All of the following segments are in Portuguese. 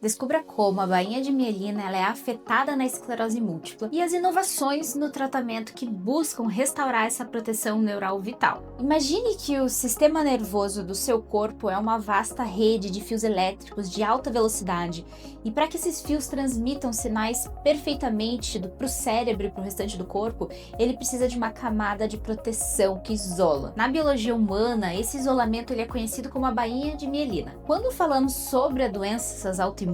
Descubra como a bainha de mielina ela é afetada na esclerose múltipla e as inovações no tratamento que buscam restaurar essa proteção neural vital. Imagine que o sistema nervoso do seu corpo é uma vasta rede de fios elétricos de alta velocidade e para que esses fios transmitam sinais perfeitamente para o cérebro e para o restante do corpo, ele precisa de uma camada de proteção que isola. Na biologia humana, esse isolamento ele é conhecido como a bainha de mielina. Quando falamos sobre as doenças autoimunes,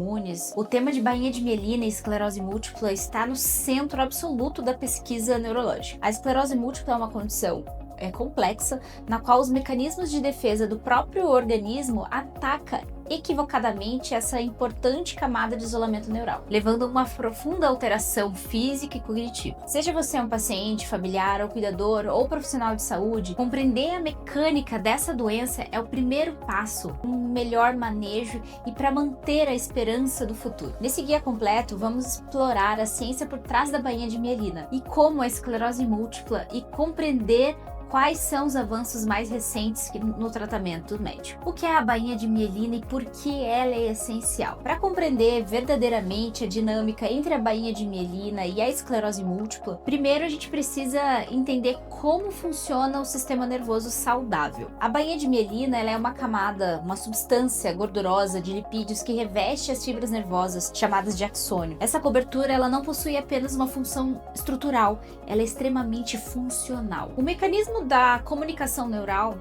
o tema de bainha de mielina e esclerose múltipla está no centro absoluto da pesquisa neurológica. A esclerose múltipla é uma condição complexa, na qual os mecanismos de defesa do próprio organismo atacam equivocadamente essa importante camada de isolamento neural, levando a uma profunda alteração física e cognitiva. Seja você um paciente, familiar ou cuidador ou profissional de saúde, compreender a mecânica dessa doença é o primeiro passo, um melhor manejo e para manter a esperança do futuro. Nesse guia completo, vamos explorar a ciência por trás da bainha de mielina e como a esclerose múltipla e compreender quais são os avanços mais recentes no tratamento médico. O que é a bainha de mielina e por que ela é essencial? Para compreender verdadeiramente a dinâmica entre a bainha de mielina e a esclerose múltipla, primeiro a gente precisa entender como funciona o sistema nervoso saudável. A bainha de mielina ela é uma camada, uma substância gordurosa de lipídios que reveste as fibras nervosas, chamadas de axônio. Essa cobertura ela não possui apenas uma função estrutural, ela é extremamente funcional. O mecanismo da comunicação neural,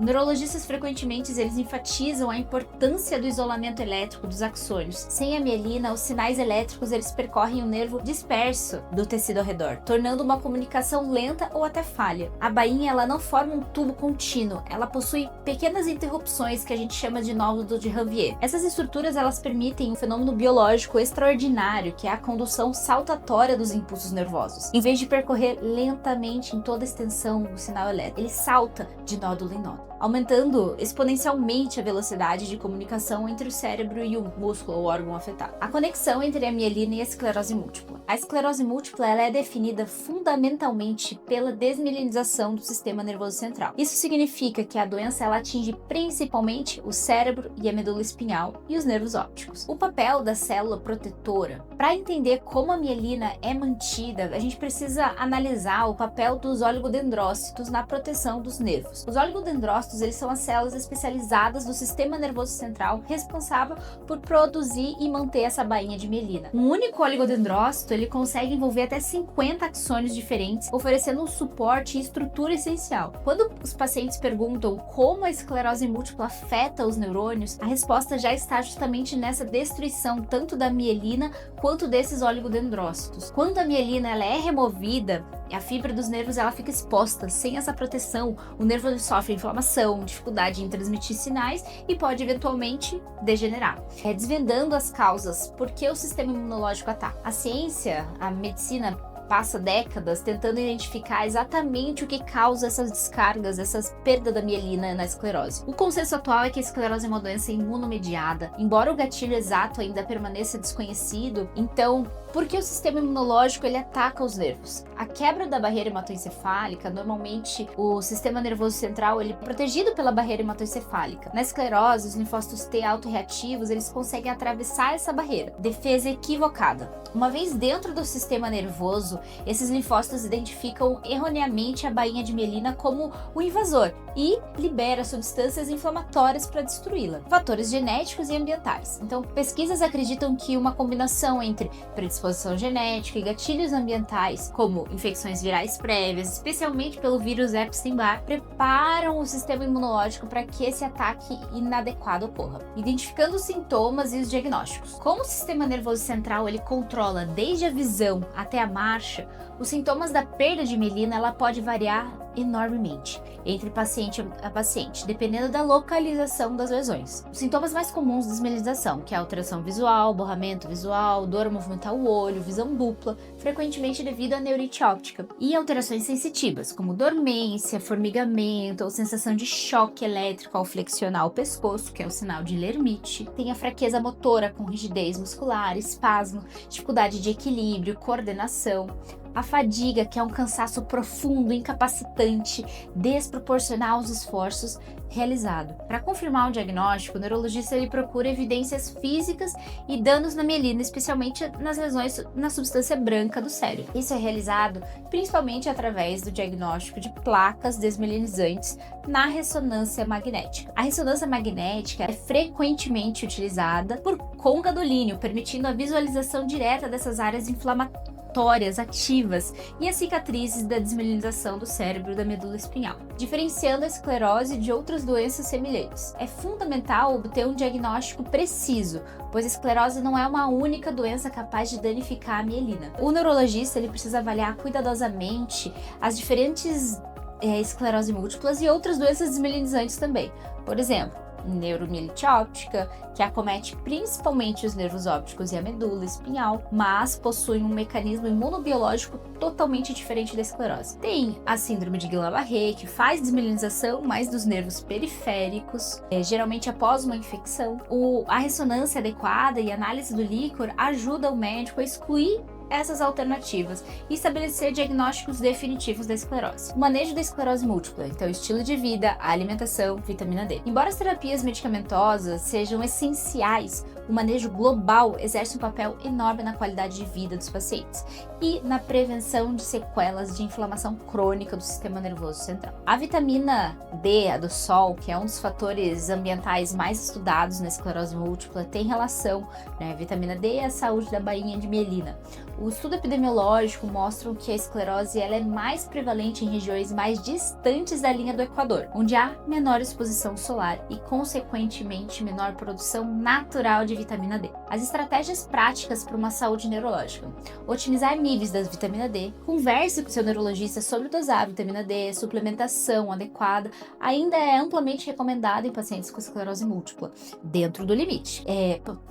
neurologistas frequentemente eles enfatizam a importância do isolamento elétrico dos axônios. Sem a mielina, os sinais elétricos eles percorrem o nervo disperso do tecido ao redor, tornando uma comunicação lenta ou até falha. A bainha ela não forma um tubo contínuo, ela possui pequenas interrupções que a gente chama de nódulo de Ranvier. Essas estruturas elas permitem um fenômeno biológico extraordinário, que é a condução saltatória dos impulsos nervosos. Em vez de percorrer lentamente em toda a extensão do sinal elétrico, ele salta de nódulo em nódulo, aumentando exponencialmente a velocidade de comunicação entre o cérebro e o músculo ou órgão afetado. A conexão entre a mielina e a esclerose múltipla. A esclerose múltipla ela é definida fundamentalmente pela desmielinização do sistema nervoso central. Isso significa que a doença ela atinge principalmente o cérebro e a medula espinhal e os nervos ópticos. O papel da célula protetora. Para entender como a mielina é mantida, a gente precisa analisar o papel dos oligodendrócitos na proteção dos nervos. Os oligodendrócitos eles são as células especializadas do sistema nervoso central responsável por produzir e manter essa bainha de mielina. Um único oligodendrócito ele consegue envolver até 50 axônios diferentes, oferecendo um suporte e estrutura essencial. Quando os pacientes perguntam como a esclerose múltipla afeta os neurônios, a resposta já está justamente nessa destruição tanto da mielina quanto desses oligodendrócitos. Quando a mielina ela é removida, a fibra dos nervos ela fica exposta. Sem essa proteção, o nervo ele sofre inflamação, dificuldade em transmitir sinais e pode eventualmente degenerar. Desvendando as causas, por que o sistema imunológico ataca? A ciência, a medicina passa décadas tentando identificar exatamente o que causa essas descargas, essas perdas da mielina na esclerose. O consenso atual é que a esclerose é uma doença imunomediada, embora o gatilho exato ainda permaneça desconhecido. Então, por que o sistema imunológico ele ataca os nervos? A quebra da barreira hematoencefálica, normalmente o sistema nervoso central ele é protegido pela barreira hematoencefálica. Na esclerose, os linfócitos T autorreativos eles conseguem atravessar essa barreira. Defesa equivocada. Uma vez dentro do sistema nervoso, esses linfócitos identificam erroneamente a bainha de mielina como o invasor e libera substâncias inflamatórias para destruí-la. Fatores genéticos e ambientais. Então, pesquisas acreditam que uma combinação entre predisposição genética e gatilhos ambientais, como infecções virais prévias, especialmente pelo vírus Epstein-Barr, preparam o sistema imunológico para que esse ataque inadequado ocorra. Identificando os sintomas e os diagnósticos. Como o sistema nervoso central ele controla desde a visão até a marcha, os sintomas da perda de mielina ela pode variar enormemente entre paciente a paciente, dependendo da localização das lesões. Os sintomas mais comuns da desmielinização, que é alteração visual, borramento visual, dor ao movimentar o olho, visão dupla, frequentemente devido à neurite óptica, e alterações sensitivas, como dormência, formigamento ou sensação de choque elétrico ao flexionar o pescoço, que é o sinal de lermite. Tem a fraqueza motora com rigidez muscular, espasmo, dificuldade de equilíbrio, coordenação. a fadiga, que é um cansaço profundo, incapacitante, desproporcional aos esforços realizado. Para confirmar o diagnóstico, o neurologista ele procura evidências físicas e danos na mielina, especialmente nas lesões na substância branca do cérebro. Isso é realizado principalmente através do diagnóstico de placas desmielinizantes na ressonância magnética. A ressonância magnética é frequentemente utilizada por congadolínio, permitindo a visualização direta dessas áreas inflamatórias ativas e as cicatrizes da desmielinização do cérebro da medula espinhal, diferenciando a esclerose de outras doenças semelhantes. É fundamental obter um diagnóstico preciso, pois a esclerose não é uma única doença capaz de danificar a mielina. O neurologista ele precisa avaliar cuidadosamente as diferentes esclerose múltiplas e outras doenças desmielinizantes também. Por exemplo, neuromielite óptica, que acomete principalmente os nervos ópticos e a medula espinhal, mas possui um mecanismo imunobiológico totalmente diferente da esclerose. Tem a síndrome de Guillain-Barré, que faz desmielinização mais dos nervos periféricos, geralmente após uma infecção. A ressonância adequada e análise do líquor ajuda o médico a excluir essas alternativas e estabelecer diagnósticos definitivos da esclerose. O manejo da esclerose múltipla, então estilo de vida, alimentação, vitamina D. Embora as terapias medicamentosas sejam essenciais, o manejo global exerce um papel enorme na qualidade de vida dos pacientes e na prevenção de sequelas de inflamação crônica do sistema nervoso central. A vitamina D, a do sol, que é um dos fatores ambientais mais estudados na esclerose múltipla, tem relação, né? A vitamina D é a saúde da bainha de mielina. O estudo epidemiológico mostra que a esclerose ela é mais prevalente em regiões mais distantes da linha do Equador, onde há menor exposição solar e, consequentemente, menor produção natural de vitamina D. As estratégias práticas para uma saúde neurológica: otimizar níveis da vitamina D, converse com seu neurologista sobre dosar a vitamina D, suplementação adequada ainda é amplamente recomendada em pacientes com esclerose múltipla, dentro do limite,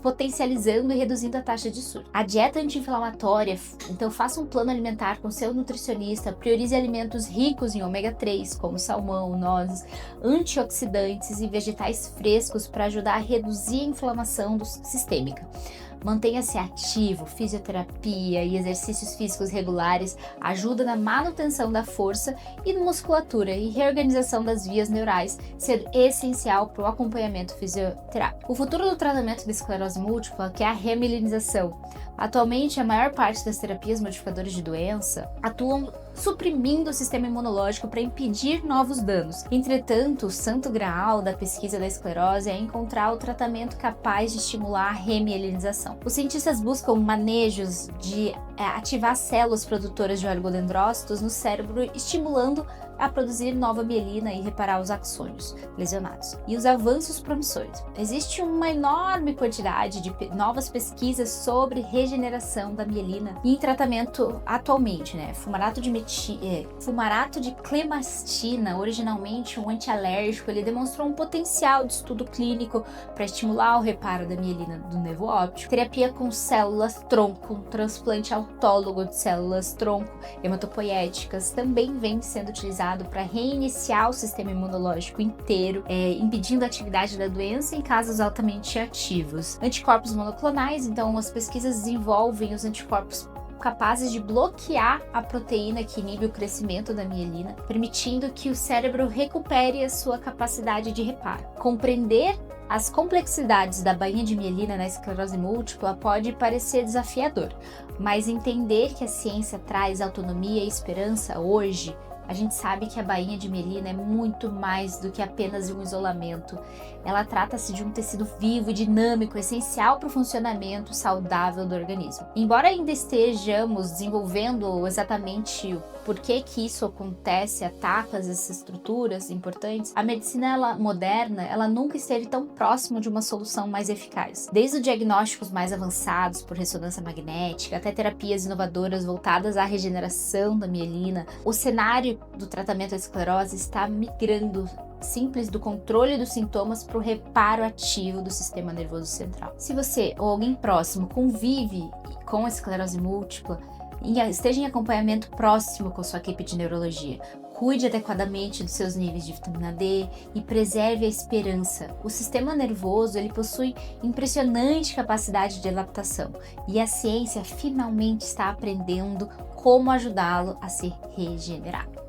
potencializando e reduzindo a taxa de surto. A dieta anti-inflamatória, então faça um plano alimentar com seu nutricionista, priorize alimentos ricos em ômega 3, como salmão, nozes, antioxidantes e vegetais frescos para ajudar a reduzir a inflamação sistêmica. Mantenha-se ativo, fisioterapia e exercícios físicos regulares ajudam na manutenção da força e musculatura e reorganização das vias neurais, sendo essencial para o acompanhamento fisioterápico. O futuro do tratamento da esclerose múltipla, que é a remielinização. Atualmente, a maior parte das terapias modificadoras de doença atuam suprimindo o sistema imunológico para impedir novos danos. Entretanto, o santo graal da pesquisa da esclerose é encontrar o tratamento capaz de estimular a remielinização. Os cientistas buscam manejos de ativar células produtoras de oligodendrócitos no cérebro, estimulando a produzir nova mielina e reparar os axônios lesionados. E os avanços promissores. Existe uma enorme quantidade de novas pesquisas sobre regeneração da mielina em tratamento atualmente, né? Fumarato de clemastina, originalmente um antialérgico, ele demonstrou um potencial de estudo clínico para estimular o reparo da mielina do nervo óptico. Terapia com células tronco, transplante autólogo de células tronco hematopoéticas também vem sendo utilizado para reiniciar o sistema imunológico inteiro, impedindo a atividade da doença em casos altamente ativos. Anticorpos monoclonais, então as pesquisas desenvolvem os anticorpos capazes de bloquear a proteína que inibe o crescimento da mielina, permitindo que o cérebro recupere a sua capacidade de reparo. Compreender as complexidades da bainha de mielina na esclerose múltipla pode parecer desafiador, mas entender que a ciência traz autonomia e esperança hoje, a gente sabe que a bainha de mielina é muito mais do que apenas um isolamento. Ela trata-se de um tecido vivo e dinâmico, essencial para o funcionamento saudável do organismo. Embora ainda estejamos desenvolvendo exatamente o porquê que isso acontece, ataca essas estruturas importantes, a medicina moderna ela nunca esteve tão próximo de uma solução mais eficaz. Desde os diagnósticos mais avançados por ressonância magnética até terapias inovadoras voltadas à regeneração da mielina, o cenário do tratamento da esclerose está migrando simples do controle dos sintomas para o reparo ativo do sistema nervoso central. Se você ou alguém próximo convive com a esclerose múltipla, esteja em acompanhamento próximo com sua equipe de neurologia. Cuide adequadamente dos seus níveis de vitamina D e preserve a esperança. O sistema nervoso ele possui impressionante capacidade de adaptação e a ciência finalmente está aprendendo como ajudá-lo a se regenerar.